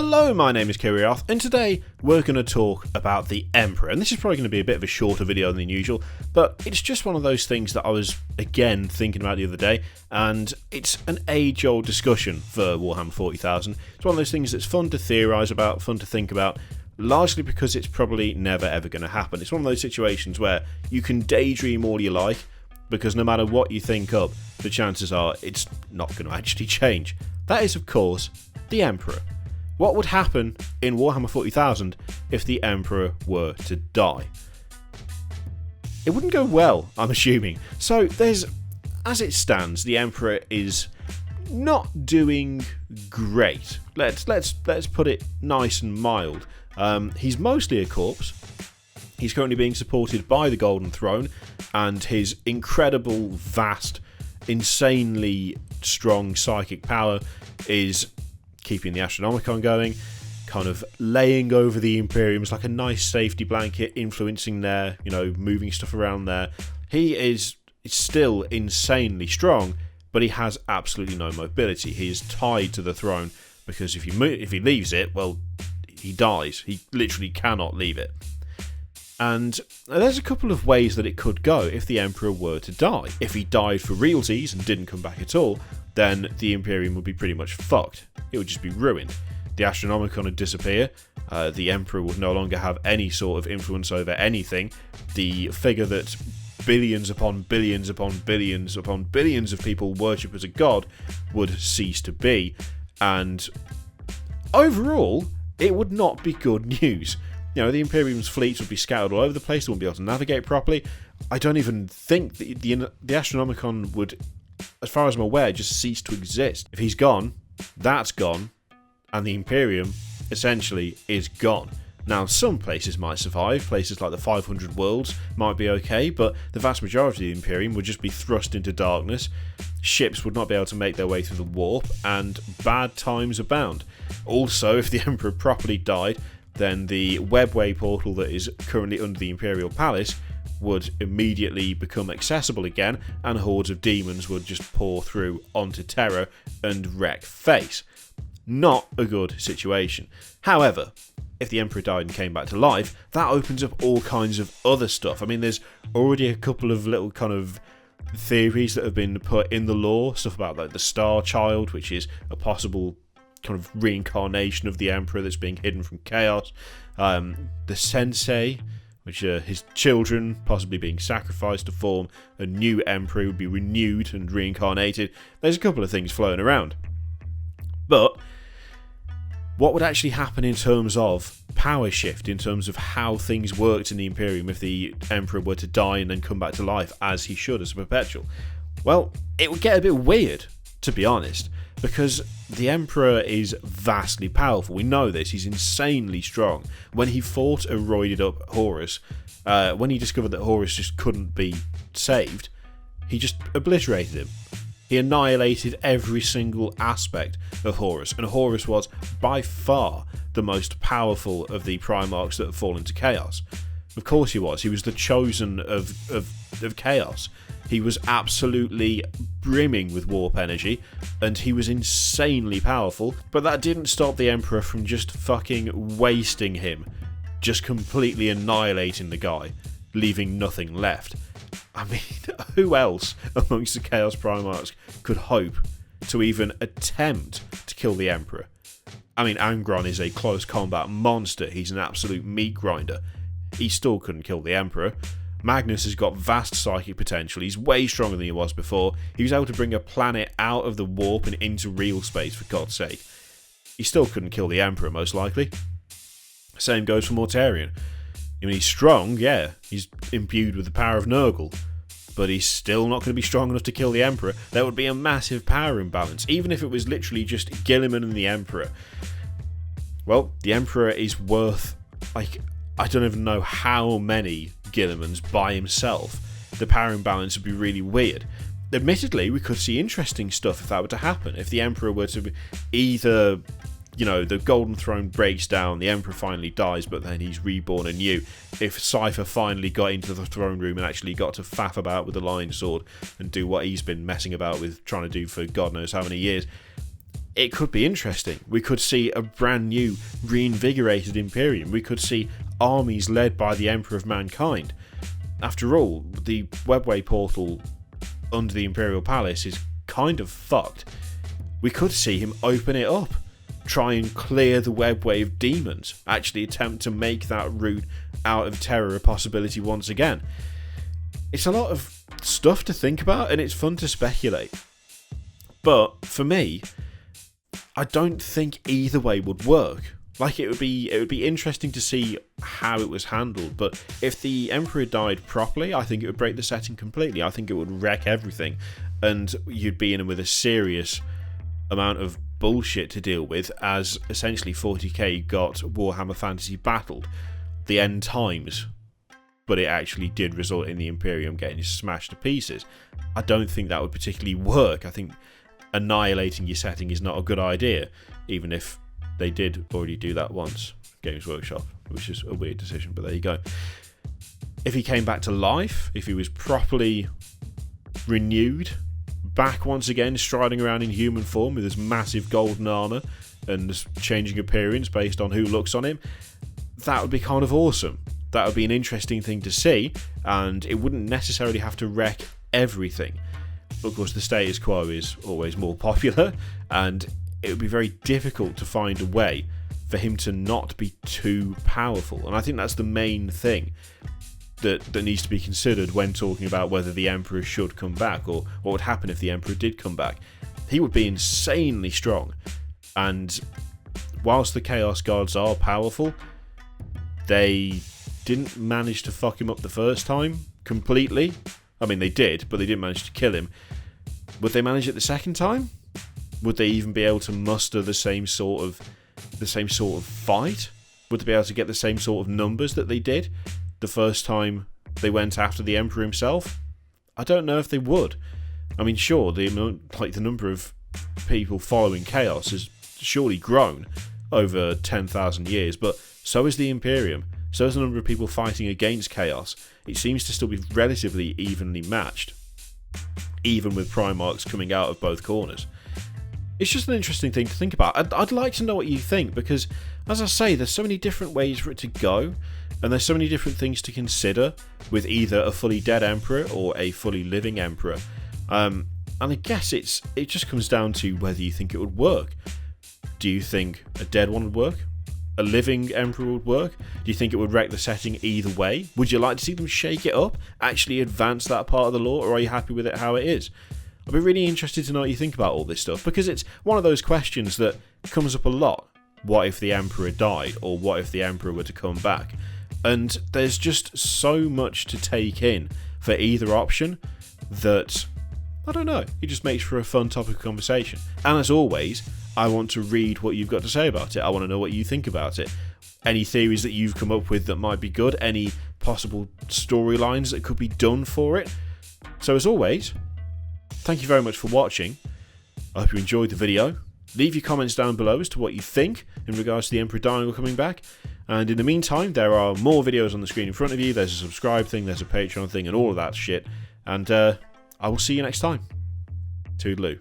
Hello, my name is Kiriath, and today we're going to talk about the Emperor. And this is probably going to be a bit of a shorter video than usual, but it's just one of those things that I was, again, thinking about the other day, and it's an age-old discussion for Warhammer 40,000. It's one of those things that's fun to theorise about, fun to think about, largely because it's probably never ever going to happen. It's one of those situations where you can daydream all you like, because no matter what you think up, the chances are it's not going to actually change. That is, of course, the Emperor. What would happen in Warhammer 40,000 if the Emperor were to die? It wouldn't go well, I'm assuming. So as it stands, the Emperor is not doing great. Let's put it nice and mild. He's mostly a corpse. He's currently being supported by the Golden Throne, and his incredible, vast, insanely strong psychic power is keeping the Astronomicon going, kind of laying over the Imperiums like a nice safety blanket, influencing there, moving stuff around there. He is still insanely strong, but he has absolutely no mobility. He is tied to the throne, because if he leaves it, well, he dies. He literally cannot leave it. And there's a couple of ways that it could go if the Emperor were to die. If he died for realsies and didn't come back at all, then the Imperium would be pretty much fucked. It would just be ruined. The Astronomicon would disappear. The Emperor would no longer have any sort of influence over anything. The figure that billions upon billions upon billions upon billions of people worship as a god would cease to be. And overall, it would not be good news. The Imperium's fleets would be scattered all over the place. They wouldn't be able to navigate properly. I don't even think the Astronomicon would, as far as I'm aware, just cease to exist. If he's gone, that's gone, and the Imperium essentially is gone. Now, some places might survive. Places like the 500 Worlds might be okay, but the vast majority of the Imperium would just be thrust into darkness. Ships would not be able to make their way through the warp, and bad times abound. Also, if the Emperor properly died, then the webway portal that is currently under the Imperial Palace would immediately become accessible again, and hordes of demons would just pour through onto Terra and wreck face. Not a good situation. However, if the Emperor died and came back to life, that opens up all kinds of other stuff. I mean, there's already a couple of little kind of theories that have been put in the lore, stuff about like the Star Child, which is a possible kind of reincarnation of the Emperor that's being hidden from chaos. The Sensei, which are his children possibly being sacrificed to form a new Emperor who would be renewed and reincarnated. There's a couple of things floating around. But what would actually happen in terms of power shift, in terms of how things worked in the Imperium if the Emperor were to die and then come back to life as he should as a perpetual? Well, it would get a bit weird, to be honest, because the Emperor is vastly powerful. We know this. He's insanely strong. When he fought a roided up Horus, when he discovered that Horus just couldn't be saved, he just obliterated him. He annihilated every single aspect of Horus, and Horus was by far the most powerful of the Primarchs that have fallen to chaos. Of course he was. He was the chosen of chaos. He was absolutely brimming with warp energy, and he was insanely powerful, but that didn't stop the Emperor from just fucking wasting him, just completely annihilating the guy, leaving nothing left. I mean, who else amongst the Chaos Primarchs could hope to even attempt to kill the Emperor? I mean, Angron is a close combat monster. He's an absolute meat grinder. He still couldn't kill the Emperor. Magnus has got vast psychic potential. He's way stronger than he was before. He was able to bring a planet out of the warp and into real space, for God's sake. He still couldn't kill the Emperor, most likely. Same goes for Mortarion. I mean, he's strong, yeah. He's imbued with the power of Nurgle. But he's still not going to be strong enough to kill the Emperor. There would be a massive power imbalance, even if it was literally just Guilliman and the Emperor. Well, the Emperor is worth, I don't even know how many Guillimans by himself. The power imbalance would be really weird. Admittedly, we could see interesting stuff if that were to happen. If the Emperor were to either, the Golden Throne breaks down, the Emperor finally dies, but then he's reborn anew. If Cypher finally got into the throne room and actually got to faff about with the Lion Sword and do what he's been messing about with trying to do for God knows how many years, it could be interesting. We could see a brand new, reinvigorated Imperium. We could see armies led by the Emperor of Mankind. After all, the webway portal under the Imperial Palace is kind of fucked. We could see him open it up, try and clear the webway of demons, actually attempt to make that route out of Terror a possibility once again. It's a lot of stuff to think about, and it's fun to speculate. But for me, I don't think either way would work. Like, it would be interesting to see how it was handled, but if the Emperor died properly, I think it would break the setting completely. I think it would wreck everything, and you'd be in with a serious amount of bullshit to deal with, as essentially 40k got Warhammer Fantasy Battled, the end times, but it actually did result in the Imperium getting smashed to pieces. I don't think that would particularly work. I think annihilating your setting is not a good idea, even if they did already do that once, Games Workshop, which is a weird decision, but there you go. If he came back to life, if he was properly renewed, back once again, striding around in human form with his massive golden armour and changing appearance based on who looks on him, that would be kind of awesome. That would be an interesting thing to see, and it wouldn't necessarily have to wreck everything. Of course, the status quo is always more popular, and it would be very difficult to find a way for him to not be too powerful. And I think that's the main thing that needs to be considered when talking about whether the Emperor should come back, or what would happen if the Emperor did come back. He would be insanely strong, and whilst the Chaos Gods are powerful, they didn't manage to fuck him up the first time completely. I mean, they did, but they didn't manage to kill him. Would they manage it the second time? Would they even be able to muster the same sort of fight? Would they be able to get the same sort of numbers that they did the first time they went after the Emperor himself? I don't know if they would. I mean, sure, the number of people following Chaos has surely grown over 10,000 years, but so is the Imperium. So is the number of people fighting against Chaos. It seems to still be relatively evenly matched, even with Primarchs coming out of both corners. It's just an interesting thing to think about. I'd like to know what you think, because, as I say, there's so many different ways for it to go, and there's so many different things to consider with either a fully dead Emperor or a fully living Emperor. And I guess it just comes down to whether you think it would work. Do you think a dead one would work? A living Emperor would work? Do you think it would wreck the setting either way? Would you like to see them shake it up, actually advance that part of the lore, or are you happy with it how it is? I'd be really interested to know what you think about all this stuff, because it's one of those questions that comes up a lot. What if the Emperor died, or what if the Emperor were to come back? And there's just so much to take in for either option that, I don't know, it just makes for a fun topic of conversation. And as always, I want to read what you've got to say about it. I want to know what you think about it. Any theories that you've come up with that might be good, any possible storylines that could be done for it. So as always, thank you very much for watching. I hope you enjoyed the video. Leave your comments down below as to what you think in regards to the Emperor dying or coming back. And in the meantime, there are more videos on the screen in front of you. There's a subscribe thing, there's a Patreon thing, and all of that shit. And I will see you next time. Toodaloo.